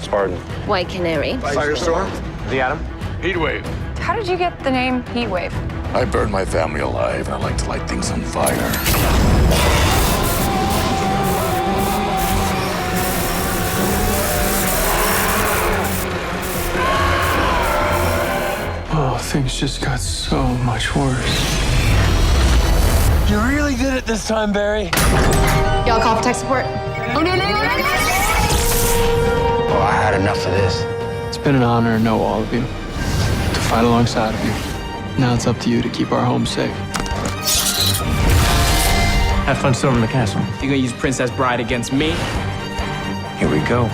Spartan. White Canary. Firestorm. The Atom. Heatwave. How did you get the name Heatwave? I burned my family alive, and I like to light things on fire. Oh, things just got so much worse. You really did it this time, Barry. Y'all call for tech support? Oh, no. Oh, I had enough of this. It's been an honor to know all of you, to fight alongside of you. Now it's up to you to keep our home safe. Have fun storming the castle. You gonna use Princess Bride against me? Here we go.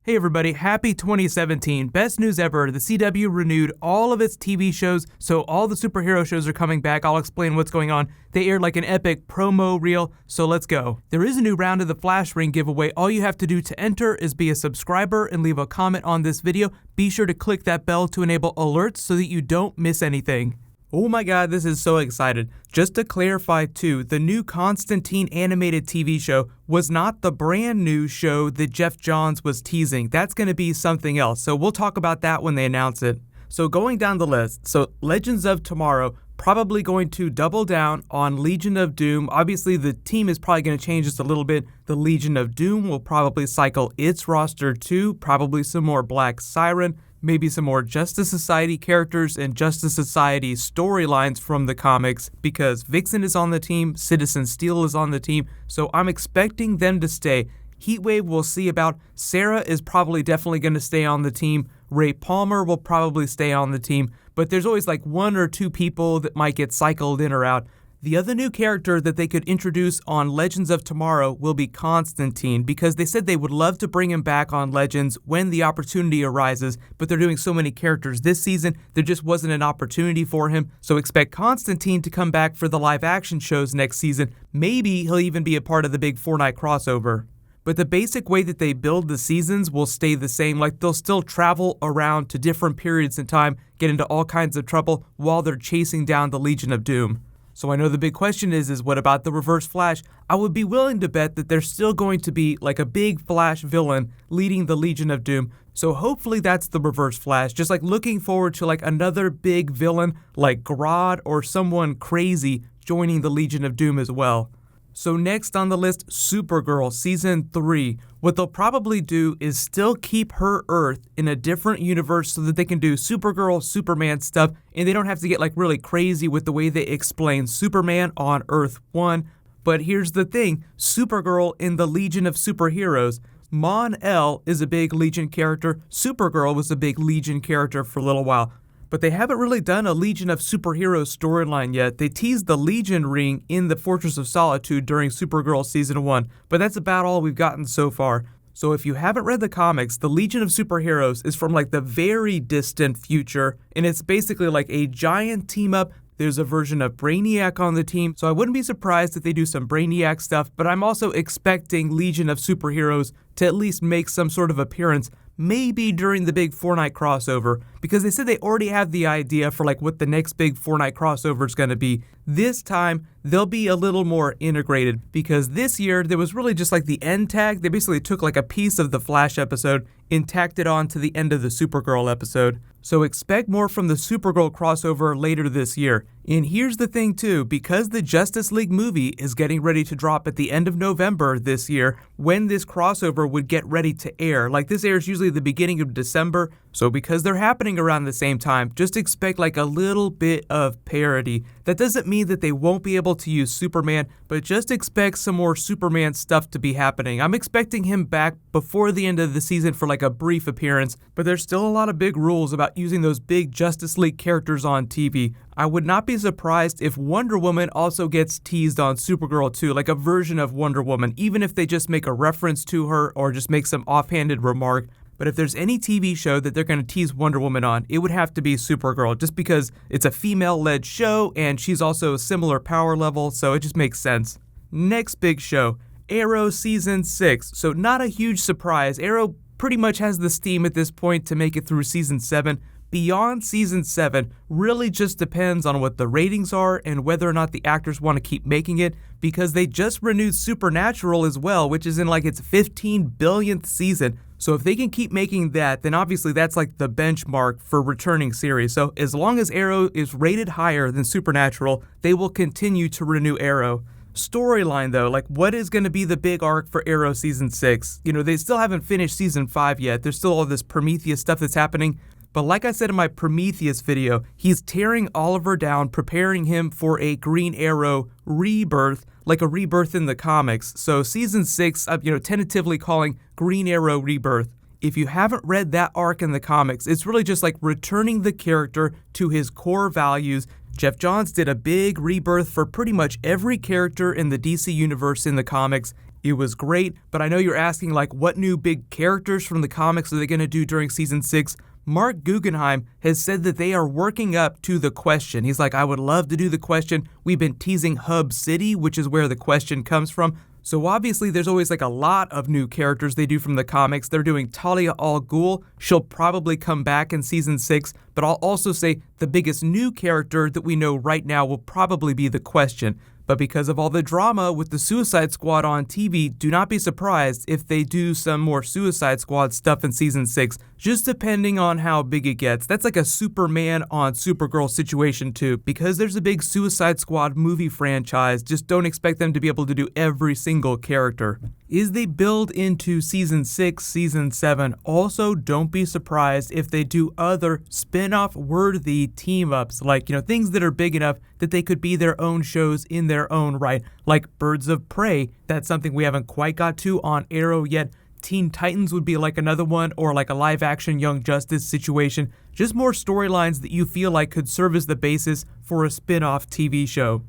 Hey everybody, happy 2017. Best news ever. The CW renewed all of its TV shows, so all the superhero shows are coming back. I'll explain what's going on. They aired like an epic promo reel, so let's go. There is a new round of the Flash Ring giveaway. All you have to do to enter is be a subscriber and leave a comment on this video. Be sure to click that bell to enable alerts so that you don't miss anything. Oh my god, this is so excited. Just to clarify too, the new Constantine animated TV show was not the brand new show that Jeff Johns was teasing. That's going to be something else, so we'll talk about that when they announce it. So going down the list, so Legends of Tomorrow, probably going to double down on Legion of Doom. Obviously the team is probably going to change just a little bit. The Legion of Doom will probably cycle its roster too, probably some more Black Siren, maybe some more Justice Society characters and Justice Society storylines from the comics, because Vixen is on the team, Citizen Steel is on the team, so I'm expecting them to stay. Heatwave we'll see about. Sarah is probably definitely going to stay on the team. Ray Palmer will probably stay on the team, but there's always like one or two people that might get cycled in or out. The other new character that they could introduce on Legends of Tomorrow will be Constantine, because they said they would love to bring him back on Legends when the opportunity arises, but they're doing so many characters this season, there just wasn't an opportunity for him, so expect Constantine to come back for the live action shows next season. Maybe he'll even be a part of the big Fortnite crossover. But the basic way that they build the seasons will stay the same, like they'll still travel around to different periods in time, get into all kinds of trouble while they're chasing down the Legion of Doom. So I know the big question is what about the Reverse Flash? I would be willing to bet that there's still going to be like a big Flash villain leading the Legion of Doom. So hopefully that's the Reverse Flash, just like looking forward to like another big villain like Grodd or someone crazy joining the Legion of Doom as well. So next on the list, Supergirl Season 3. What they'll probably do is still keep her Earth in a different universe so that they can do Supergirl, Superman stuff, and they don't have to get like really crazy with the way they explain Superman on Earth 1. But here's the thing, Supergirl in the Legion of Superheroes. Mon-El is a big Legion character. Supergirl was a big Legion character for a little while. But they haven't really done a Legion of Superheroes storyline yet. They teased the Legion ring in the Fortress of Solitude during Supergirl Season 1, but that's about all we've gotten so far. So if you haven't read the comics, the Legion of Superheroes is from like the very distant future, and it's basically like a giant team-up. There's a version of Brainiac on the team, so I wouldn't be surprised if they do some Brainiac stuff, but I'm also expecting Legion of Superheroes to at least make some sort of appearance, maybe during the big Fortnite crossover, because they said they already have the idea for like what the next big Fortnite crossover is going to be. This time, they'll be a little more integrated, because this year there was really just like the end tag. They basically took like a piece of the Flash episode and tacked it on to the end of the Supergirl episode. So expect more from the Supergirl crossover later this year. And here's the thing too, because the Justice League movie is getting ready to drop at the end of November this year, when this crossover would get ready to air, like this airs usually the beginning of December, so because they're happening around the same time, just expect like a little bit of parody. That doesn't mean that they won't be able to use Superman, but just expect some more Superman stuff to be happening. I'm expecting him back before the end of the season for like a brief appearance, but there's still a lot of big rules about using those big Justice League characters on TV. I would not be surprised if Wonder Woman also gets teased on Supergirl too, like a version of Wonder Woman, even if they just make a reference to her or just make some offhanded remark. But if there's any TV show that they're going to tease Wonder Woman on, it would have to be Supergirl, just because it's a female-led show and she's also a similar power level, so it just makes sense. Next big show, Arrow Season 6. So not a huge surprise. Arrow pretty much has the steam at this point to make it through Season 7. Beyond Season 7 really just depends on what the ratings are and whether or not the actors want to keep making it, because they just renewed Supernatural as well, which is in like its 15 billionth season. So if they can keep making that, then obviously that's like the benchmark for returning series. So as long as Arrow is rated higher than Supernatural, they will continue to renew Arrow. Storyline though, like what is going to be the big arc for Arrow Season 6? You know, they still haven't finished Season 5 yet. There's still all this Prometheus stuff that's happening. But like I said in my Prometheus video, he's tearing Oliver down, preparing him for a Green Arrow rebirth, like a rebirth in the comics. So Season 6, I'm tentatively calling Green Arrow Rebirth. If you haven't read that arc in the comics, it's really just like returning the character to his core values. Jeff Johns did a big rebirth for pretty much every character in the DC universe in the comics. It was great, but I know you're asking like what new big characters from the comics are they going to do during Season 6? Mark Guggenheim has said that they are working up to the Question. He's like, I would love to do the Question. We've been teasing Hub City, which is where the Question comes from. So obviously there's always like a lot of new characters they do from the comics. They're doing Talia al Ghul. She'll probably come back in Season 6, but I'll also say the biggest new character that we know right now will probably be the Question. But because of all the drama with the Suicide Squad on TV, do not be surprised if they do some more Suicide Squad stuff in Season 6, just depending on how big it gets. That's like a Superman on Supergirl situation too. Because there's a big Suicide Squad movie franchise, just don't expect them to be able to do every single character. As they build into Season 6, Season 7, also don't be surprised if they do other spin-off worthy team-ups, like, things that are big enough that they could be their own shows in their own right, like Birds of Prey. That's something we haven't quite got to on Arrow yet. Teen Titans would be like another one, or like a live-action Young Justice situation. Just more storylines that you feel like could serve as the basis for a spin-off TV show.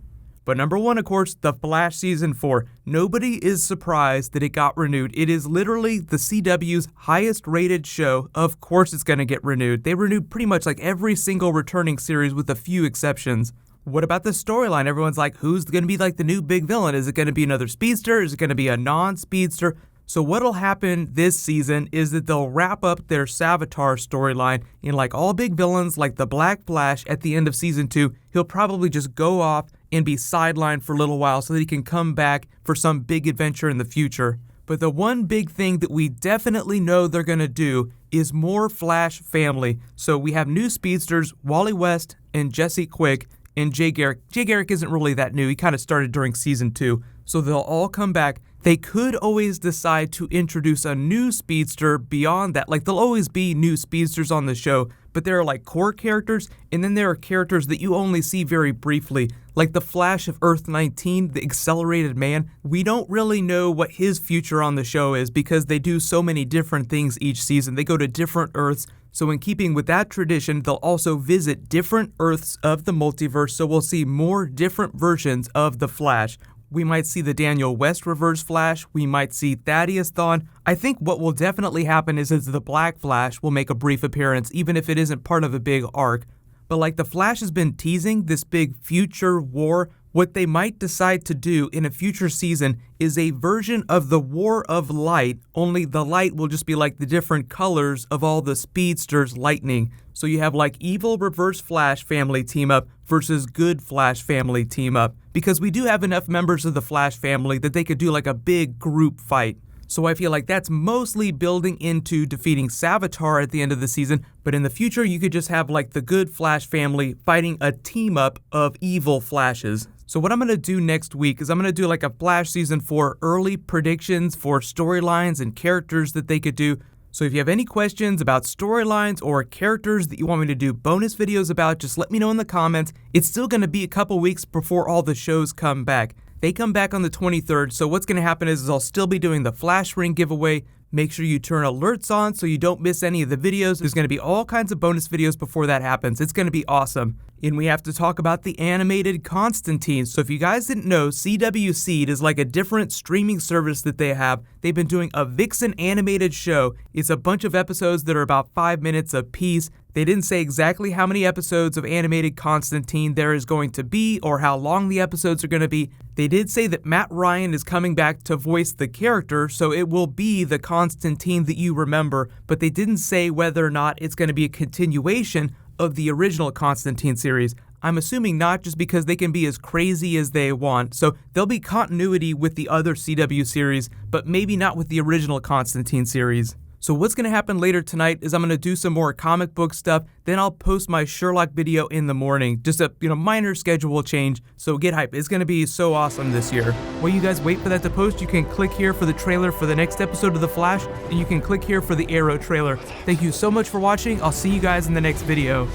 But number one, of course, The Flash Season 4. Nobody is surprised that it got renewed. It is literally the CW's highest rated show. Of course it's going to get renewed. They renewed pretty much like every single returning series with a few exceptions. What about the storyline? Everyone's like, who's going to be like the new big villain? Is it going to be another speedster? Is it going to be a non-speedster? So what'll happen this season is that they'll wrap up their Savitar storyline in like all big villains like the Black Flash at the end of Season 2. He'll probably just go off and be sidelined for a little while so that he can come back for some big adventure in the future. But the one big thing that we definitely know they're going to do is more Flash family. So we have new speedsters, Wally West and Jesse Quick and Jay Garrick. Jay Garrick isn't really that new. He kind of started during Season 2. So they'll all come back. They could always decide to introduce a new speedster beyond that. Like, there'll always be new speedsters on the show, but there are like core characters, and then there are characters that you only see very briefly. Like the Flash of Earth 19, the Accelerated Man. We don't really know what his future on the show is because they do so many different things each season. They go to different Earths. So in keeping with that tradition, they'll also visit different Earths of the multiverse, so we'll see more different versions of the Flash. We might see the Daniel West Reverse Flash. We might see Thaddeus Thawne. I think what will definitely happen is the Black Flash will make a brief appearance, even if it isn't part of a big arc. But like the Flash has been teasing this big future war, what they might decide to do in a future season is a version of the War of Light, only the light will just be like the different colors of all the speedsters' lightning. So you have like evil Reverse Flash family team up versus good Flash family team up. Because we do have enough members of the Flash family that they could do like a big group fight. So I feel like that's mostly building into defeating Savitar at the end of the season, but in the future you could just have like the good Flash family fighting a team up of evil Flashes. So what I'm going to do next week is I'm going to do like a Flash Season 4 early predictions for storylines and characters that they could do. So if you have any questions about storylines or characters that you want me to do bonus videos about, just let me know in the comments. It's still going to be a couple weeks before all the shows come back. They come back on the 23rd, so what's going to happen is I'll still be doing the Flash Ring giveaway, Make sure you turn alerts on so you don't miss any of the videos. There's going to be all kinds of bonus videos before that happens. It's going to be awesome. And we have to talk about the animated Constantine. So if you guys didn't know, CW Seed is like a different streaming service that they have. They've been doing a Vixen animated show. It's a bunch of episodes that are about 5 minutes apiece. They didn't say exactly how many episodes of animated Constantine there is going to be or how long the episodes are going to be. They did say that Matt Ryan is coming back to voice the character, so it will be the Constantine that you remember, but they didn't say whether or not it's going to be a continuation of the original Constantine series. I'm assuming not, just because they can be as crazy as they want. So there'll be continuity with the other CW series, but maybe not with the original Constantine series. So what's going to happen later tonight is I'm going to do some more comic book stuff, then I'll post my Sherlock video in the morning. Just a minor schedule change, so get hyped. It's going to be so awesome this year. While you guys wait for that to post, you can click here for the trailer for the next episode of The Flash, and you can click here for the Arrow trailer. Thank you so much for watching. I'll see you guys in the next video.